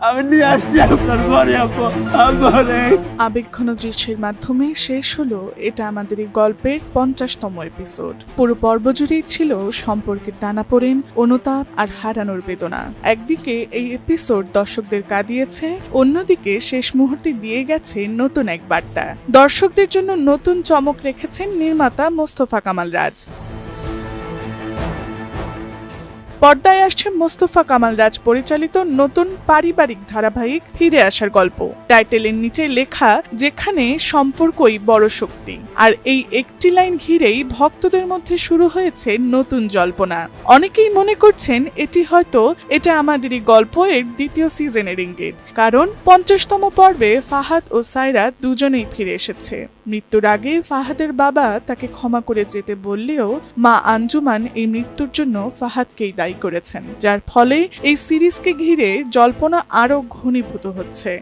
আমি নিয়ে আসছি আপনার ঘরে আপু। আবেগঘন দৃশ্যের মাধ্যমে শেষ হলো এটা আমাদের এই গল্পের 50তম এপিসোড। পুরো পর্ব জুড়েই ছিল সম্পর্কের টানাপোড়েন, অনুতাপ আর হারানোর বেদনা। একদিকে এই এপিসোড দর্শকদের কাঁদিয়েছে, অন্যদিকে শেষ মুহূর্তে দিয়ে গেছে নতুন এক বার্তা। দর্শকদের জন্য নতুন চমক রেখেছেন নির্মাতা মোস্তফা কামাল রাজ। পর্দায় আসছে মোস্তফা কামাল রাজ পরিচালিত নতুন পারিবারিক ধারাবাহিক ফিরে আসার গল্প। টাইটেলের নিচে লেখা, যেখানে সম্পর্কই বড় শক্তি। আর এই একটি লাইন ঘিরেই ভক্তদের মধ্যে শুরু হয়েছে নতুন জল্পনা। অনেকেই মনে করছেন এটা আমাদেরই গল্প এর দ্বিতীয় সিজনের ইঙ্গিত, কারণ 50তম পর্বে ফাহাদ ও সায়রা দুজনেই ফিরে এসেছে। মৃত্যুর আগে ফাহাদের বাবা তাকে ক্ষমা করে যেতে বললেও মা আঞ্জুমান এই মৃত্যুর জন্য ফাহাদকেই দায়ী করেছেন, যার ফলে এই সিরিজকে ঘিরে জল্পনা আরো ঘনীভূত হচ্ছে।